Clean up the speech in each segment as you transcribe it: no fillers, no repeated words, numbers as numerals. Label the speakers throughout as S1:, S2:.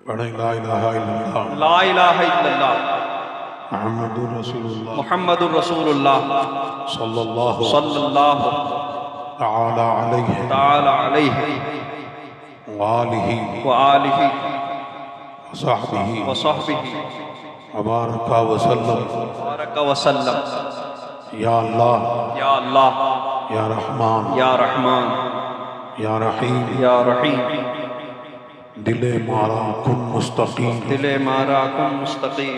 S1: पढ़ें ला इलाहा इल्लल्लाह
S2: ला इलाहा इल्लल्लाह
S1: मुहम्मदुर रसूलुल्लाह
S2: मुहम्मदुर रसूलुल्लाह
S1: सल्लल्लाहु
S2: सल्लल्लाहु
S1: तआला अलैहि
S2: ताला अलैहि
S1: व आलिहि
S2: व आलिहि
S1: व सहबिहि
S2: व सहबिहि
S1: व बारका व सल्लम।
S2: बारक व सल्लम।
S1: या अल्लाह
S2: या अल्लाह
S1: या रहमान
S2: या रहमान
S1: या रहीम
S2: या रहीम
S1: दिले मारा कुन मुस्तकीम
S2: दिले मारा कुन मुस्तकीम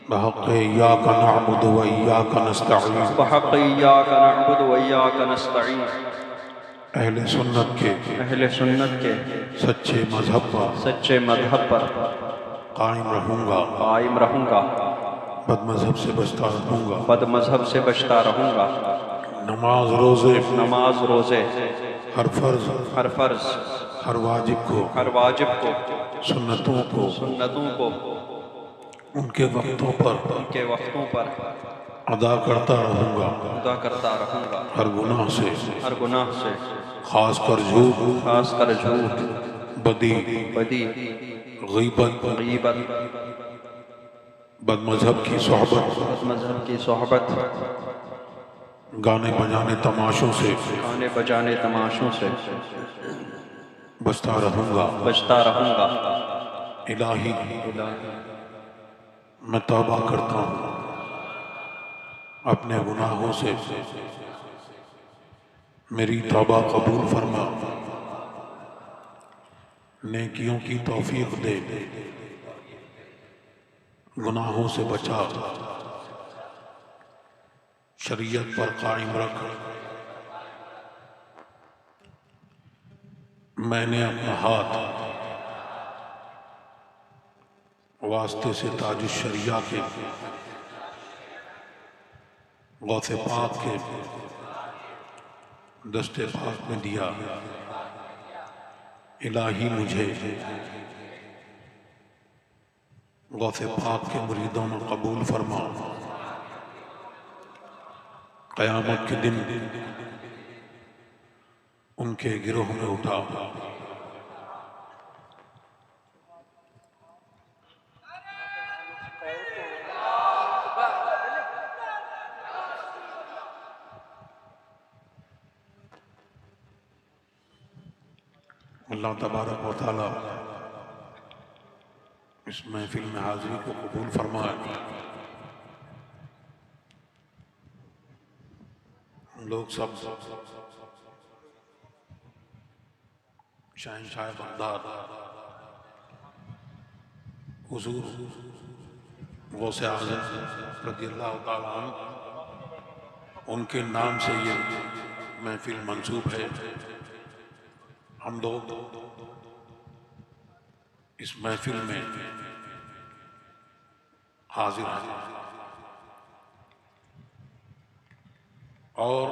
S1: बहक़ इय्याका नअबुदु व इय्याका नस्तईन।
S2: बहक़ इय्याका नअबुदु व इय्याका नस्तईन।
S1: अहले सुन्नत के सच्चे मजहब पर कायम रहूँगा, बदमजहब से बचता रहूँगा। नमाज रोज़े हर फर्ज हर वाजिब को सुन्नतों को उनके वक्तों पर अदा करता रहूँगा। हर गुनाह से खासकर झूठ, बदी, गीबत, बदमजहब की सोहबत, गाने बजाने तमाशों से बचता रहूँगा। इलाही मैं तौबा करता हूँ अपने गुनाहों से, मेरी तौबा कबूल फरमा, नेकियों की तौफीक दे, गुनाहों से बचा, शरीयत पर कायम रख। मैंने अपना हाथ वास्ते से ताजुश शरिया के गौसे पाक के दस्ते पाक में दिया। इलाही मुझे गौसे पाक के मुरीदों में कबूल फरमा। क़यामत के दिन उनके गिरोह में उठा। अल्लाह तबारक व तआला इस महफिल में हाजिरी को कबूल फरमाए। हम लोग सब शहंशाह बगदाद हुजूर गौसे आज़म रज़ियल्लाहु तआला अन्हु उनके नाम से ये महफिल मंसूब है। हम लोग इस महफिल में हाजिर हैं और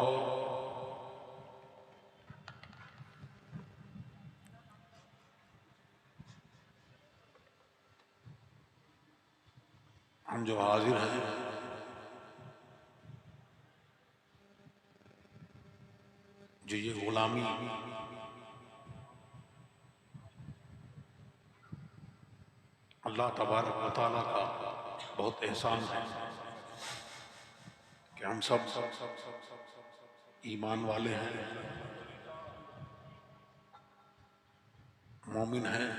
S1: हम जो हाजिर हैं जो ये गुलामी अल्लाह तबारक व तआला का बहुत एहसान है कि हम सब ईमान वाले हैं, मोमिन हैं।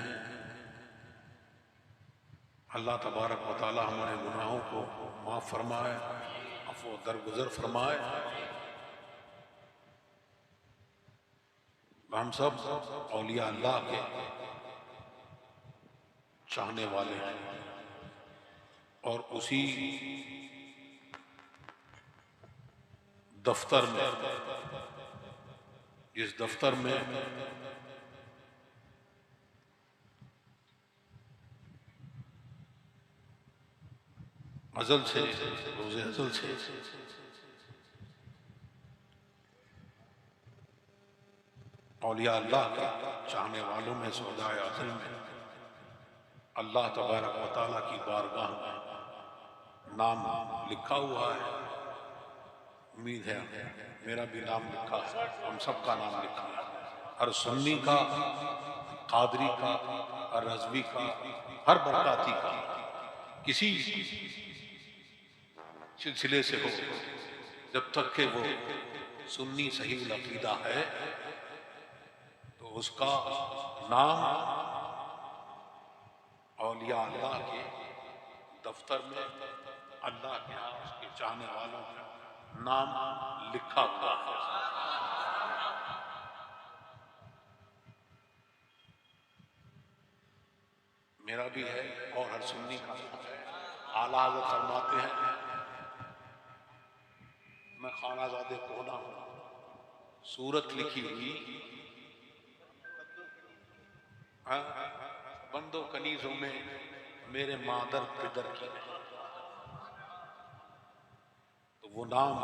S1: अल्लाह तबारक व तआला हमारे गुनाहों को माफ़ फरमाए, अफ़्व दरगुज़र फरमाए। हम सब औलिया अल्लाह के चाहने वाले हैं और उसी दफ्तर में, जिस दफ्तर में अज़ल से रोज़े अज़ल से औलिया अल्लाह के चाहने वालों में सौदाए अज़ल में अल्लाह तबारक व तआला की बारगाह में नाम लिखा हुआ है। उम्मीद है मेरा भी नाम लिखा है, हम सबका नाम लिखा है। हर सुन्नी का, कादरी का, हर रज़वी का, हर बरकाती का किसी सिलसिले से हो, जब तक कि वो सुन्नी सही अकीदा है तो उसका नाम औलिया अल्लाह के दफ्तर में अल्लाह के यहाँ उसके चाहने वालों का नाम लिखा हुआ है। मेरा भी है और हर सुन्नी का है। आला हज़रत फरमाते हैं, मैं खानाज़ादे कोना हूँ, सूरत लिखी हुई बंदो कनीजों में मेरे मादर पिदर की, तो वो नाम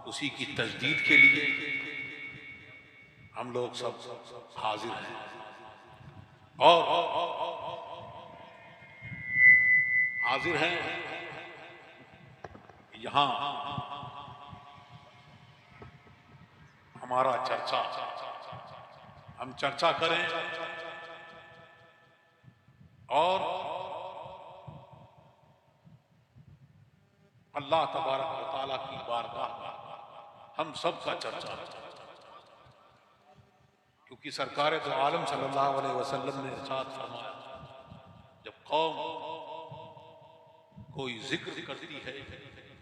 S1: उसी की तजदीद के लिए हम लोग सब हाजिर हैं। और हाजिर हैं यहाँ हमारा चर्चा, हम चर्चा करें और अल्लाह तबारक व तआला की बारगाह हम सब का चर्चा, क्योंकि सरकार दो आलम सल्लल्लाहु अलैहि वसल्लम ने इरशाद फरमाया, जब कौम कोई जिक्र करती है,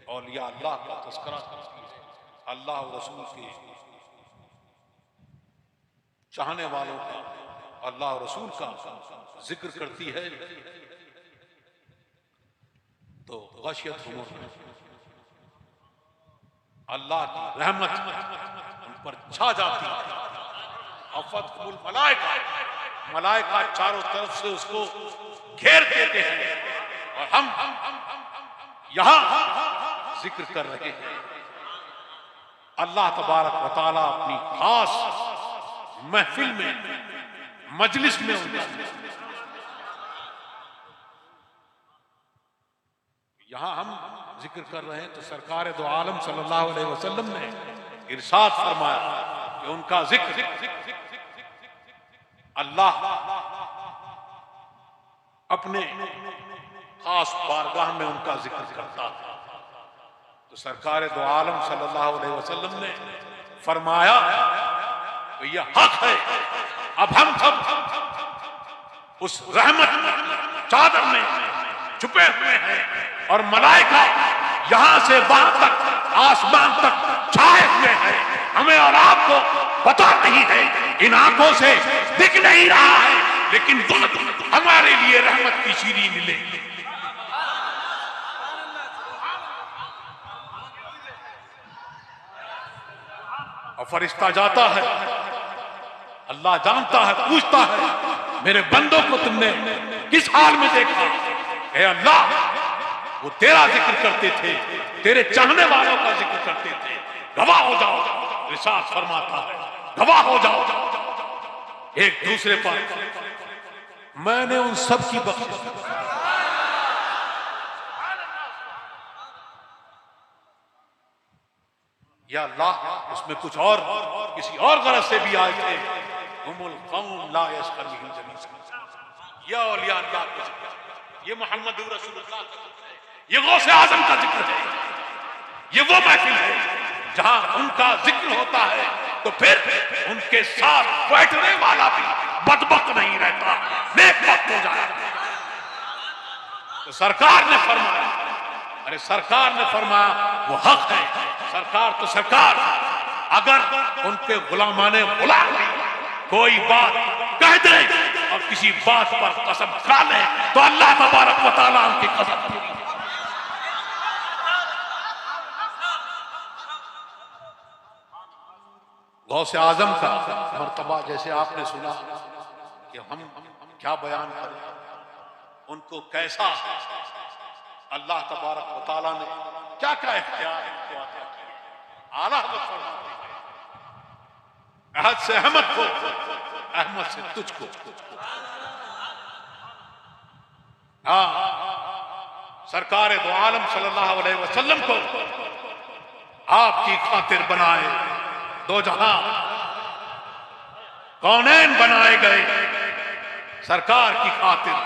S1: औलिया अल्लाह का तज़किरा करती है, अल्लाह और रसूल के चाहने वालों का, अल्लाह और रसूल का जिक्र करती है, तो गशियत अल्लाह की रहमत उन पर छा जाती है। अफ़तहुल मलाइका, मलाइका चारों तरफ से उसको घेर देते हैं। और हम यहां जिक्र कर रहे हैं, अल्लाह तबारक व तआला अपनी खास महफिल में, मजलिस में उनका यहां हम जिक्र कर रहे हैं, तो सरकार दो आलम सल्लल्लाहु अलैहि वसल्लम ने इरशाद फरमाया कि उनका जिक्र अल्लाह अपने खास बारगाह में उनका जिक्र करता है। तो सरकार दो आलम सल्लल्लाहु अलैहि वसल्लम ने फरमाया तो यह हक है, अब हम सब उस रहमत चादर में छुपे हुए हैं और मलाइका यहां से वहां तक, आसमान तक छाए हुए हैं। हमें और आपको पता नहीं है, इन आंखों से दिख नहीं रहा है, लेकिन हमारे लिए रहमत की शीरी मिलेगी। और फरिश्ता जाता है, अल्लाह जानता है, पूछता है, मेरे बंदों को तुमने किस हाल में देखा? ए अल्लाह, वो तेरा जिक्र करते थे, तेरे चाहने वालों का जिक्र करते थे, गवाह हो जाओ। इरशाद फरमाता है, गवाह हो जाओ एक दूसरे पर, मैंने उन सब की बख्शिश। या अल्लाह, उसमें कुछ और किसी और गरज से भी आए थे। हुमुल कौम ला यस्खर मिनहुम जमीअन, या औलिया अल्लाह का जिक्र, ये मोहम्मद रसूलुल्लाह का जिक्र है, ये गौसे आजम का जिक्र है, ये वो महफिल है जहां उनका जिक्र होता है तो फिर उनके साथ बैठने वाला भी बदबख्त नहीं रहता, नेकबख्त हो जाता। तो सरकार ने फरमाया, अरे सरकार ने फरमाया वो हक है। सरकार तो सरकार, अगर उनके गुलामाने गुलाम कोई बात कह दे और किसी बात पर कसम खा ले तो अल्लाह तबारक व तआला उनकी कसम पूरी। गौसे आजम का मर्तबा जैसे आपने सुना कि हम क्या बयान करें, उनको कैसा अल्लाह तबारक व तआला ने क्या क्या इख्तियार इनको अता किया। आला हज़रत फरमाते हैं, अहद से अहमद को, अहमद से तुझको। हाँ, सरकार दो आलम सल्लल्लाहु अलैहि वसल्लम को आपकी खातिर बनाए दो जहां, कौनैन बनाए गए, सरकार की खातिर,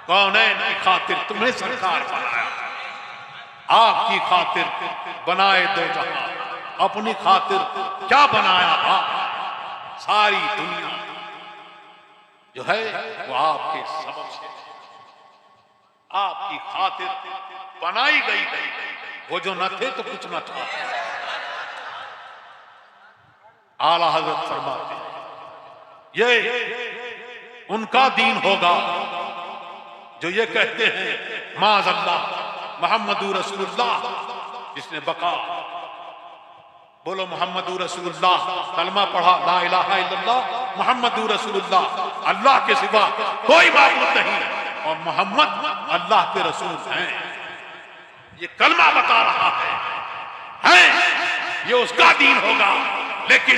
S1: कौनैन की खातिर तुम्हें सरकार बनाया, आपकी खातिर बनाए दो जहां, अपनी खातिर क्या बनाया आप? सारी दुनिया जो है वो आपके सबब से, आपकी खातिर बनाई गई है। वो जो न थे तो कुछ न था। आला हजरत फरमाते हैं ये उनका दीन होगा जो ये कहते हैं माज़अल्लाह मुहम्मदुर रसूलुल्लाह, जिसने बका बोलो मुहम्मदुर रसूलुल्लाह, कलमा पढ़ा ला इलाहा इल्लल्लाह मुहम्मदुर रसूलुल्लाह, अल्लाह के सिवा कोई माबूद नहीं और मोहम्मद अल्लाह के रसूल हैं। ये कलमा बता रहा है ये उसका दीन होगा। लेकिन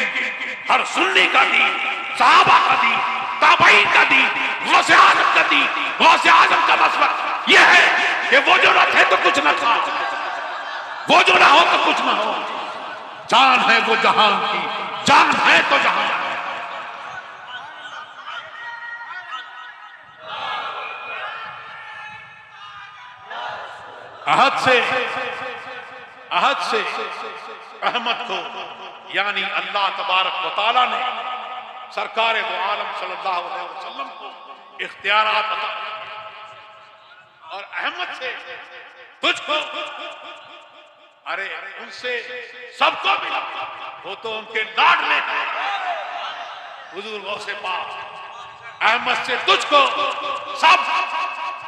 S1: हर सुन्नी का दीन, सहाबा का दीन, ताबईन का दीन, गौसे आजम का दीन, गौसे आजम का मसलक यह है कि वो जो न थे तो कुछ न था, वो जो ना हो तो कुछ ना हो। जान है वो जहान की, जान है तो जहान। अहद से अहमद को यानी अल्लाह तबारक व तआला ने सरकार दो आलम सल्लल्लाहु अलैहि वसल्लम को इख्तियारात अता और अहमद से तुझको, अरे उनसे सबको मिला, वो तो उनके लाडले हैं हुजूर गौसे पाक। अहमद से तुझको सब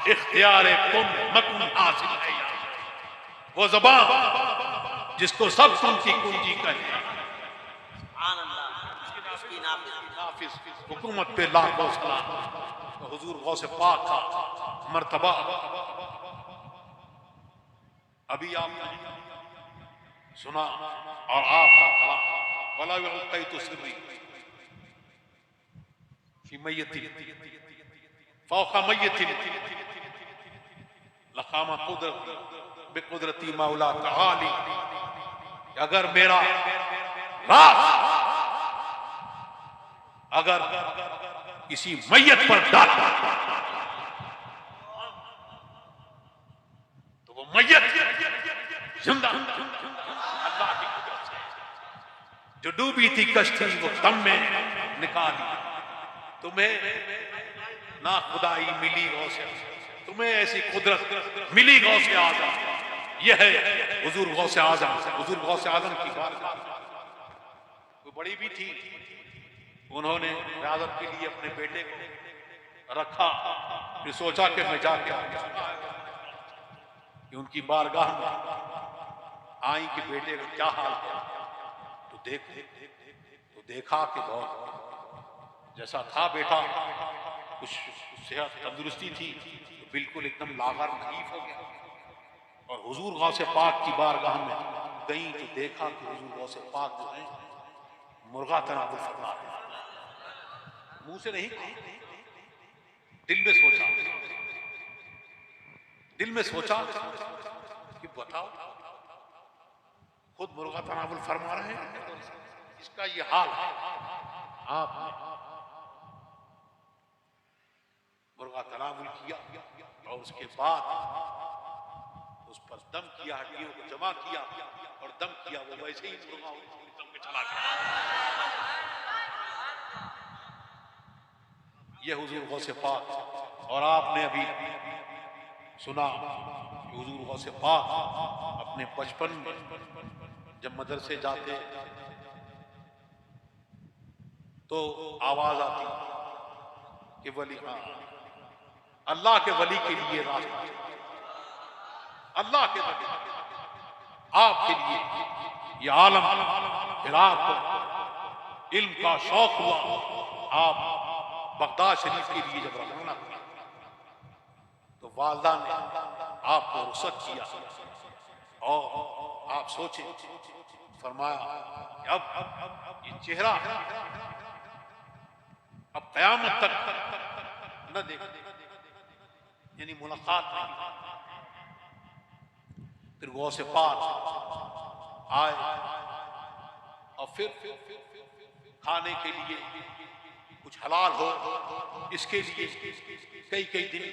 S1: इख्तियार कुन मकुन हासिल है। वो ज़बान जिसको सब सुन की कुंजी कहे, हुकूमत पे लाखों सलाम। तो हुजूर गौसे पाक का मर्तबा अभी आपने सुना और आपका कलाम वला युल्क़ैतु सिर्री फी मय्यतिन फौक़ा मय्यतिन लक़ामा कुदरती बिकुदरती मौला तआली। अगर मेरा राज अगर किसी मैयत पर डाला तो वो मैयत जिंदा अल्लाह की कुदरत से। जो डूबी थी कश्ती वो दम में निकाली। तुम्हें ना खुदाई मिली गौसे, तुम्हें ऐसी कुदरत मिली गौसे आज़म। यह है हुजूर गौसे आज़म। हुजूर गौसे आज़म की बात वो बड़ी भी थी, उन्होंने इजाजत के लिए अपने बेटे को रखा, फिर सोचा कि मैं जाके कि उनकी बारगाह में आई कि बेटे का क्या हाल है। तो देखा कि बहुत जैसा था बेटा, कुछ सेहत तंदुरुस्ती थी, तो बिल्कुल एकदम लागर खलीफ हो गया। और हुजूर गौसे पाक की बारगाह में गई तो देखा कि हुजूर गौसे पाक जो है मुर्गा तनावुल फरमा है। मुंह से नहीं, दिल में सोचा कि बताओ खुद मुर्गा तनावुल फरमा रहे हैं, इसका ये हाल है। आप मुर्गा तनावुल किया और उसके बाद उस पर दम किया, हड्डियों को जमा किया और दम किया। वो वैसे ही मुर्गा दम के चला गया। ये हुजूर गौसे पाक। और आपने अभी सुना कि हुजूर गौसे पाक अपने बचपन में जब मदरसे जाते तो आवाज आती कि वली, अल्लाह के वली के लिए रास्ता, अल्लाह के वली आपके लिए ये आलम। फिर आपको इल्म का शौक हुआ, आप बगदाद शरीफ के लिए जब रवाना हुए तो वालदा ने आपको रुखसत किया और आप सोचे, फरमाया अब ये चेहरा अब कयामत तक न देख, यानी मुलाकात नहीं। फिर गौसे पाक आए और फिर खाने के लिए कुछ हलाल हो, इसके लिए कई कई दिन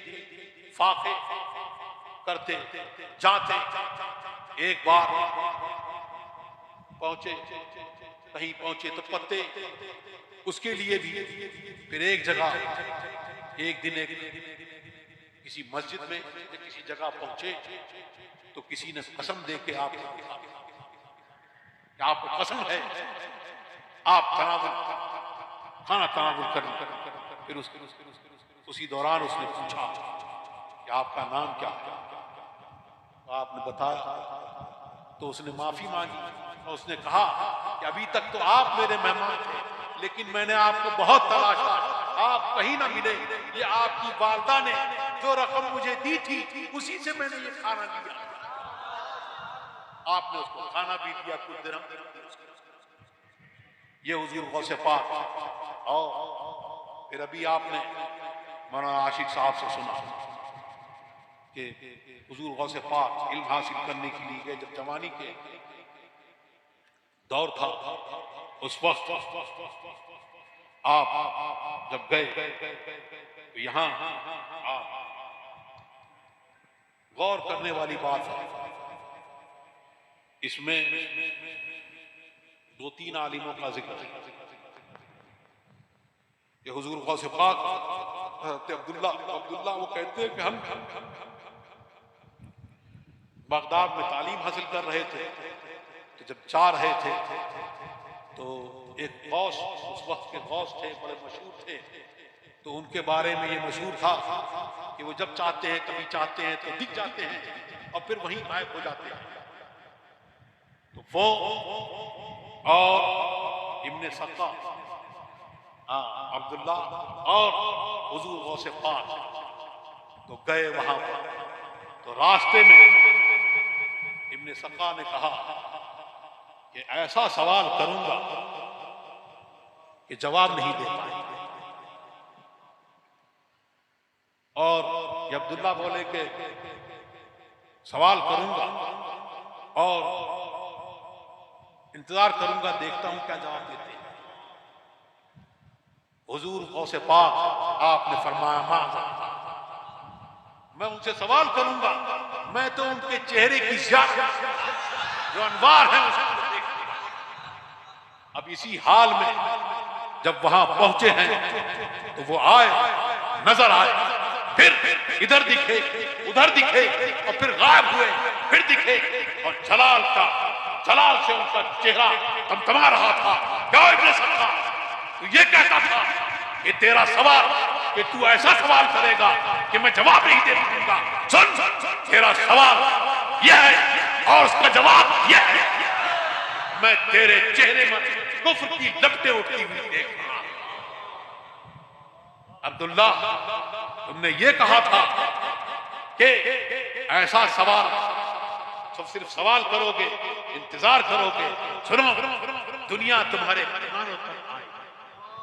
S1: फाके करते जाते। एक बार पहुंचे, कहीं पहुंचे तो पत्ते उसके लिए भी। फिर एक जगह एक दिन किसी मस्जिद में किसी जगह पहुंचे तो किसी ने कसम दे के आपको कसम है आप खाना तनावुल करें। फिर उसी दौरान उसने पूछा कि आपका नाम क्या है? तो आपने बताया तो उसने माफी मांगी और उसने कहा कि अभी तक तो आप मेरे मेहमान थे, लेकिन मैंने आपको बहुत तलाशा, आप कहीं ना मिले। ये आपकी वालदा ने जो रकम मुझे दी थी उसी से मैंने ये खाना दिया। आपने उसको खाना भी दिया, कुछ दिरहम दिए उसको। ये हुजूर गौसे पाक। और फिर अभी आपने मौलाना आशिक साहब से सुना कि हुजूर गौसे पाक इल्म हासिल करने के लिए गए, जब जवानी के दौर था उस वक्त आप जब गए तो यहाँ गौर करने वाली बात है। इसमें दो तीन आलिमों का जिक्र है कि हुजूर गौसे पाक अब्दुल्ला वो कहते हैं कि हम बगदाद में तालीम हासिल कर रहे थे, तो जब जा रहे थे तो एक गौस, उस वक्त के गौस थे, बड़े मशहूर थे। तो उनके बारे में ये मशहूर था कि वो जब चाहते हैं, कभी चाहते हैं तो दिख जाते हैं और फिर वहीं गायब हो जाते हैं। तो वो और इब्ने सक्का अब्दुल्ला और हुजूर गौसे पाक तो गए वहां पर। तो रास्ते में इब्ने सक्का ने कहा कि ऐसा सवाल करूंगा कि जवाब नहीं दे पाएंगे। और ये अब्दुल्ला बोले कि सवाल करूंगा और इंतजार करूंगा, देखता हूं क्या जवाब देते हैं। हुजूर गौसे पाक आपने फरमाया माज़ा, मैं उनसे सवाल करूंगा, मैं तो उनके चेहरे की जो अनवार है उसको देखूंगा। अब इसी हाल में जब वहां पहुंचे हैं तो वो आए, नजर आए, फिर इधर दिखे, उधर दिखे और फिर गायब हुए, फिर दिखे और जलाल से उनका चेहरा तमतमा रहा था। क्या इब्ने सक्का, तू ये कहता था कि तेरा सवाल, कि तू ऐसा सवाल करेगा कि मैं जवाब नहीं दे पाऊंगा। सुन, तेरा सवाल यह है और उसका जवाब यह है। मैं तेरे चेहरे में कुफ्र की लपटें उठती हुई देख रहा हूं। अब्दुल्ला, तुमने ये कहा था कि ऐसा सवाल, तो सिर्फ सवाल करोगे, इंतजार करोगे। सुनो, दुनिया तुम्हारे कानों पर आए,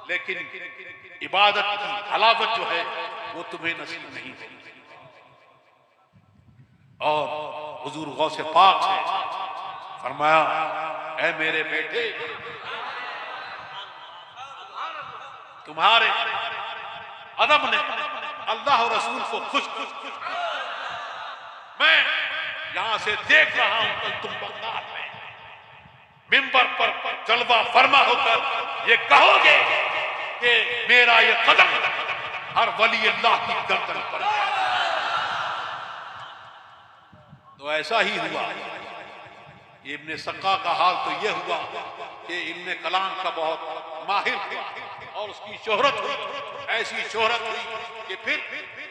S1: लेकिन इबादत की हलावत जो है वो तुम्हें नसीब नहीं होगी। और हुजूर गौसे पाक से फरमाया, ऐ मेरे बेटे, तुम्हारे अदब ने अल्लाह और रसूल को खुश। मैं यहां से देख रहा हूं, कल तुम बगदाद में मिंबर पर जलवा फरमा होकर ये कहोगे कि मेरा ये कदम हर वली अल्लाह की गर्दन पर है। तो ऐसा ही हुआ। इब्ने सक्का का हाल तो यह हुआ कि इब्ने कलाम का बहुत माहिर था और उसकी शोहरत हुई, ऐसी शोहरत हुई कि फिर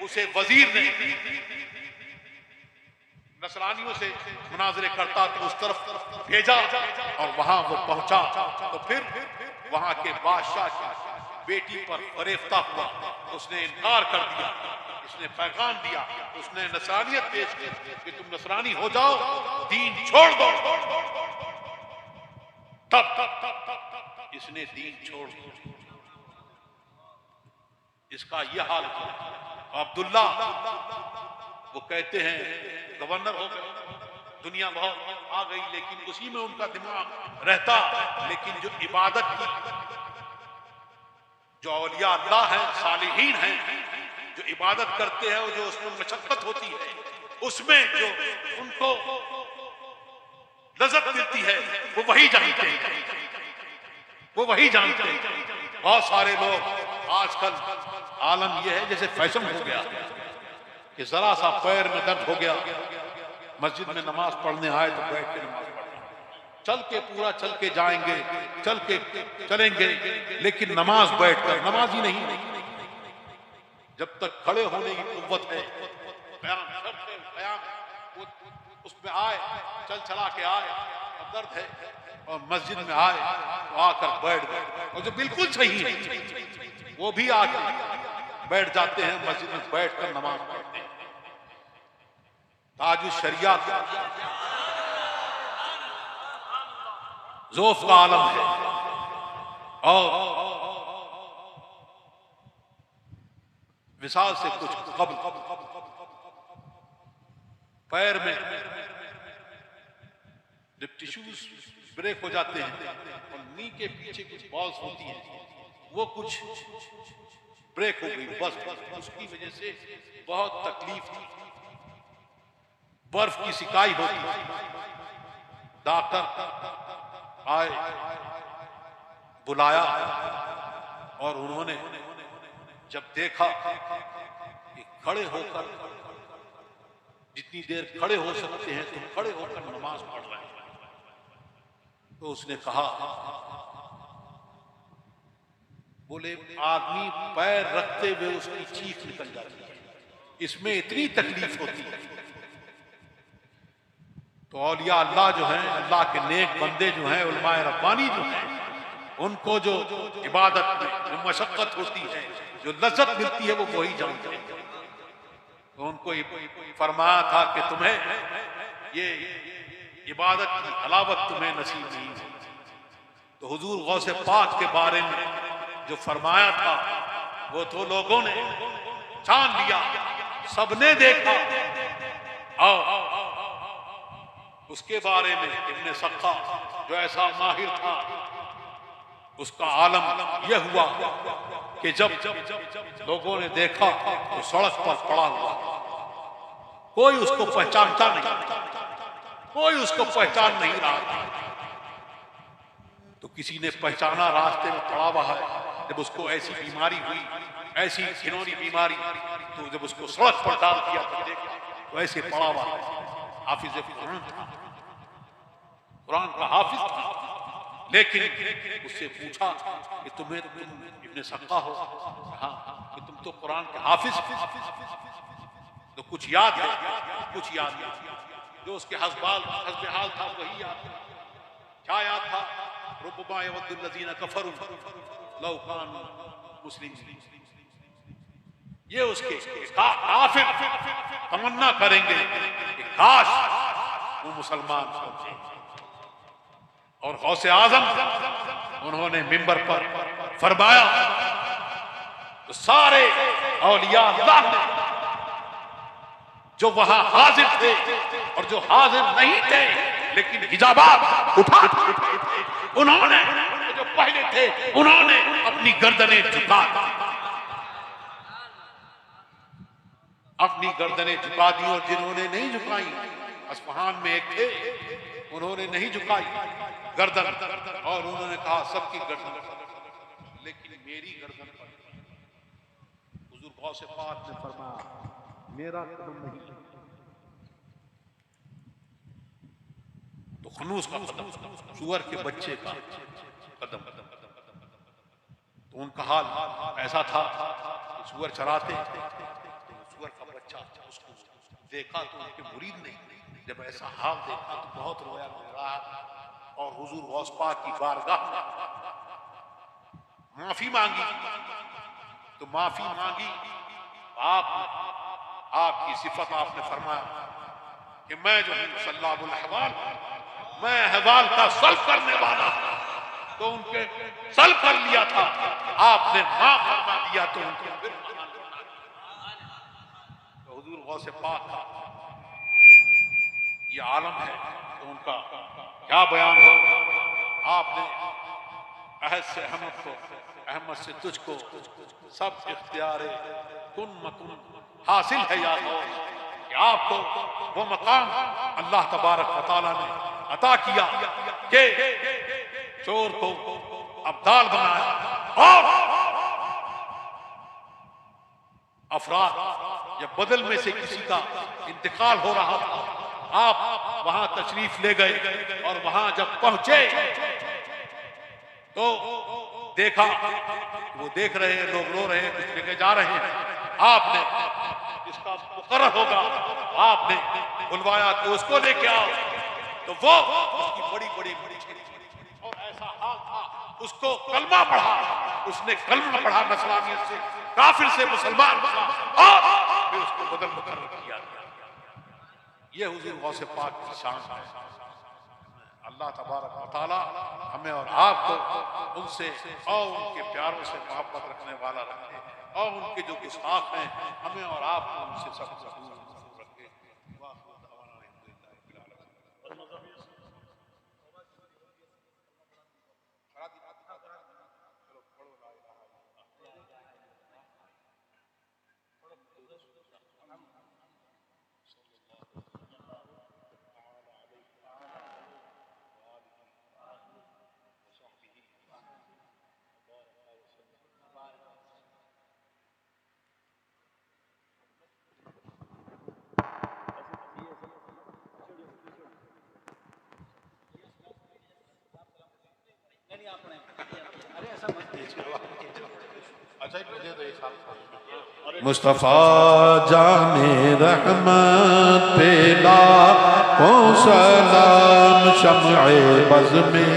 S1: उसे वजीर ने नसरानियों से मुनाजरे करता तो उस तरफ भेजा और वहां वो पहुंचा तो फिर वहां के बादशाह की बेटी पर फरेफ्ता हुआ। उसने इनकार कर दिया, उसने पैगाम दिया, उसने नसरानियत पेश की कि तुम नसरानी हो जाओ, दीन छोड़ दो। तब इसने दीन छोड़ दिया। इसका यह हाल था। अब्दुल्ला वो कहते हैं गवर्नर हो गए, दुनिया बहुत आ गई, लेकिन उसी में उनका दिमाग रहता। लेकिन जो इबादत की जो औलिया अल्लाह हैं, सालिहीन हैं, जो इबादत करते हैं और जो उसमें मशक्कत होती है, उसमें जो उनको लज़्ज़त मिलती है, वो वही जानते हैं, वो वही जानते हैं। बहुत सारे लोग आजकल आलम यह है जैसे फैशन हो गया कि जरा सा पैर में दर्द हो गया, मस्जिद में नमाज पढ़ने आए तो बैठ के नमाज पढ़ेंगे, चल के पूरा चल के जाएंगे, चल के चलेंगे, लेकिन नमाज बैठकर नमाज ही नहीं। जब तक खड़े होने की कुव्वत है, उसमें आए, चल चला के आए, और दर्द है और मस्जिद में आए तो आकर बैठ गए, और जो बिल्कुल सही है वो भी आकर बैठ जाते हैं, मस्जिद में बैठकर नमाज पढ़ते हैं। ताजुश शरियत ज़ौफ़ का आलम है। और विसाल से कुछ कब्ल पैर में जब टिश्यूज ब्रेक हो जाते हैं और नी के पीछे कुछ बॉल्स होती हैं, वो कुछ ब्रेक हो गई, बस उसकी वजह से बहुत तकलीफ थी, बर्फ की सिकाई होती। डॉक्टर आए, बुलाया, और उन्होंने जब देखा कि खड़े होकर जितनी देर खड़े हो सकते हैं तो खड़े होकर नमाज पढ़ रहे हैं, तो उसने कहा, बोले आदमी पैर रखते हुए उसकी चीख निकल जाती है, इसमें इतनी तकलीफ होती है। तो औलिया अल्लाह जो हैं, अल्लाह के नेक बंदे जो हैं, उलमाए रब्बानी जो हैं, उनको जो इबादत में जो मशक्कत होती है, जो लज़्ज़त मिलती है, वो वही जानते हैं। तो उनको फरमाया था कि तुम्हें ये इबादत की हलावत तुम्हें नसीब नहीं है। तो हुजूर गौसे पाक के बारे में जो फरमाया था वो तो लोगों ने जान लिया, सबने देखा। और उसके बारे में इब्ने सख्खा जो ऐसा माहिर था, उसका आलम यह हुआ कि जब लोगों ने देखा तो सड़क पर पड़ा हुआ, कोई उसको पहचानता नहीं, कोई उसको पहचान नहीं रहा। तो किसी ने पहचाना, रास्ते में पड़ा हुआ है। जब उसको ऐसी बीमारी हुई, ऐसी घिनौनी बीमारी, तो जब उसको सड़क पर डाल दिया तो देखा तो ऐसे पड़ा हुआ है। हाफिज कुरान था, कुरान का हाफिज था, लेकिन उससे पूछा कि तुम इब्ने सख्खा हो? हाँ। कि तुम तो कुरान के हाफिज। तो कुछ याद है? कुछ याद नहीं। जो उसके हस्बे हाल था वही याद था। क्या याद था? रुब्बमा यवद्दुल लज़ीना कफ़रू लौ कानू मुस्लिमीन। ये उसके काफिर तमन्ना करेंगे कि काश वो मुसलमान होते। और गौसे आजम उन्होंने मिंबर पर फरमाया तो सारे औलिया अल्लाह ने जो वहां हाजिर थे और जो हाजिर नहीं थे लेकिन हिजाबात उठा, उन्होंने जो पहले थे उन्होंने अपनी गर्दनें झुका दी, अपनी गर्दनें झुका दी। और जिन्होंने नहीं झुकाई, अस्फहान में एक थे, उन्होंने नहीं झुकाई गर्दन, और उन्होंने कहा सबकी गर्दन, लेकिन मेरी गर्दन पर हुजूर गौसे पाक ने फरमाया मेरा कदम नहीं। तो खनूस का कदम, सुअर के बच्चे का कदम। तो उनका हाल ऐसा था कि सुअर चराते, सुअर का बच्चा उसको देखा तो उनके मुरीद नहीं, जब ऐसा हाल देखा तो बहुत रोया रहा और हुजूर गौस पाक की बारगाह में माफी मांगी। तो माफी मांगी, आपकी सिफत आपने फरमाया कि मैं जो हूं सल्लाहुल अहवाल, मैं अहवाल का सल्ब करने वाला। तो उनके सल्ब कर लिया था, आपने माफ फरमा दिया तो उनको फिर तो हुजूर गौसे पाक का ये आलम है। तो उनका क्या बयान हो, आपने अहद से अहमद को अहमद से तुझको सब इख्तियारे कुन मकुन हासिल है या गौस कि आपको वो मकाम अल्लाह तबारक व तआला ने अता किया कि चोर को अब्दाल बनाया और अफराद या बदल में से किसी का इंतकाल हो रहा था, आप वहां तशरीफ ले गए और वहां जब पहुंचे तो देखा वो देख रहे हैं, लोग रो रहे हैं, कुछ लेके जा रहे हैं। आपने जिसका मुकर्रर होगा आपने बुलवाया कि उसको लेके आओ, तो वो उसकी बड़ी बड़ी और ऐसा हाल था, उसको कलमा पढ़ा, उसने कलमा पढ़ा नस्लानियत से, काफिर से मुसलमान बना और फिर उसको बदल मुकर्रर किया। ये हुजूर गौसे पाक की शान है। अल्लाह तबारक व तआला हमें और आपको उनसे और उनके प्यारों से मोहब्बत रखने वाला रखे और उनके जो गुस्ताख हैं हमें और आपको उनसे सब रखे।
S3: मुस्तफ़ा जाने रहमत पे लाखों सलाम, शम्अ बज़ में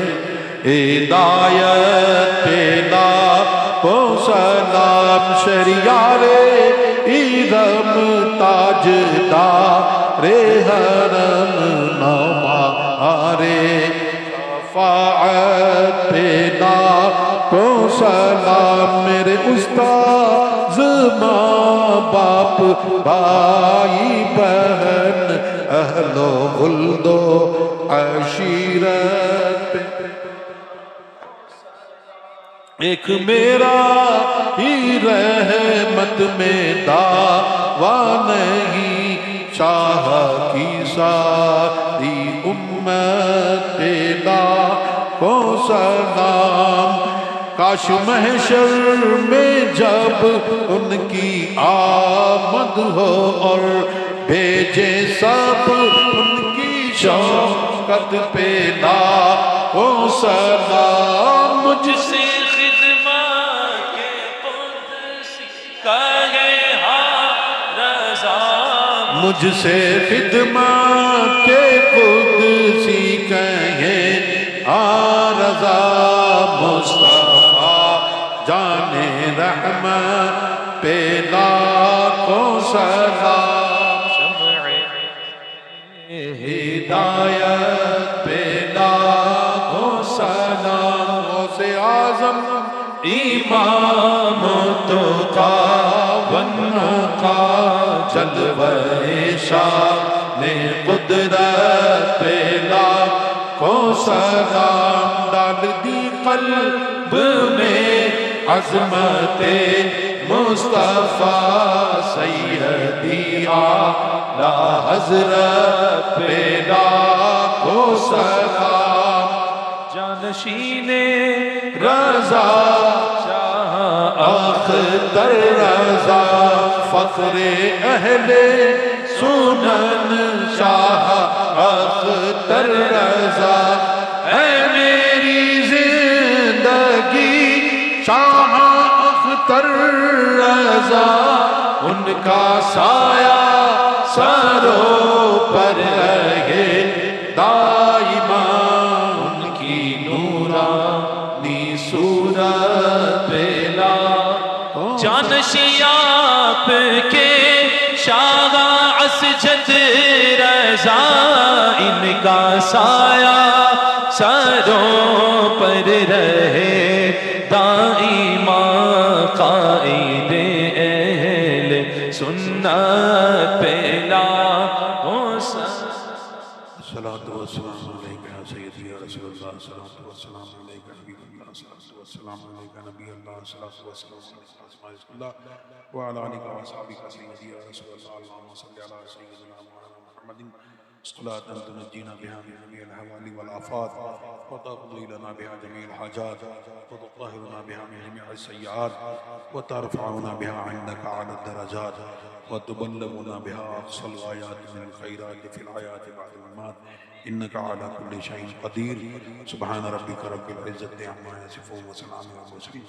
S3: हिदायत पे लाखों सलाम, शरियारे इरम ताजदारे हरम नवारे, शफ़ाअत पे लाखों सलाम, मेरे उस्ताद माँ बाप भाई बहन अहलो गुल्दो अशीरत, एक मेरा ही रहमत में दावा नहीं, शाह की सारी उम्मत पे लाखों सलाम, काश महशर में जब उनकी आमद हो और भेजे सब उनकी शौकत पे लाखों सलाम,
S4: मुझसे खिदमत के कुद्सी कहे हाँ रज़ा,
S3: मुझसे खिदमत के कुद्सी कहे हाँ रज़ा, मुस्तफ़ा जाने रहमत पे लाखों सलाम, हिदायत पे लाखों सलाम, गौसे आज़म इमाम तो का वन्नका जलवे शान कुदरत पे लाखों सलाम, डाल दी क़ल्ब में अज़मते मुस्तफ़ा सैयदी आला हज़रत पे लाखों सलाम,
S4: जानशीने
S3: रज़ा शाह अख्तर रज़ा, फ़ख्रे अहले सुनन शाह अख्तर रज़ा, ऐ मेरी जिंदगी शाह अख्तर रज़ा, उनका साया सरों पर रहे दाइमा, उनकी नूरानी सूरत पे लाखों
S4: जानशी आप के शाह असजद रज़ा, इनका साया सरों पर रहे दाइमा, क़ाइदे अहले सुन्नत पे लाखों
S3: सलातो व सलाम अलैका
S1: सय्यदी या रसूलल्लाह सल्लल्लाहु अलैहि वसल्लम अलैका हबीबल्लाह सल्लल्लाहु अलैहि वसल्लम अलैका नबीयल्लाह सल्लल्लाहु अलैहि वसल्लम व अला आलिका व असहाबिका सय्यदी या रसूलल्लाह अल्लाहुम्मा सल्लि अला सय्यदिना मुहम्मदिन सलातन तुनज्जीना बिहा मिन जमीइल हवाली वल आफात व तक़दी लना बिहा जमीइल हाजात व तुताहिरुना बिहा मिन जमीइस सय्यात व तरफ़उना बिहा इंदका अला दरजात व तुबल्लिगुना बिहा अक़सल गायात मिनल खैरात फिल हयात बअदल ममात इन्नका अला कुल्लि शैइन क़दीर सुब्हान रब्बिका रब्बिल इज़्ज़ति अम्मा यसिफून व सलामुन अलल मुरसलीन।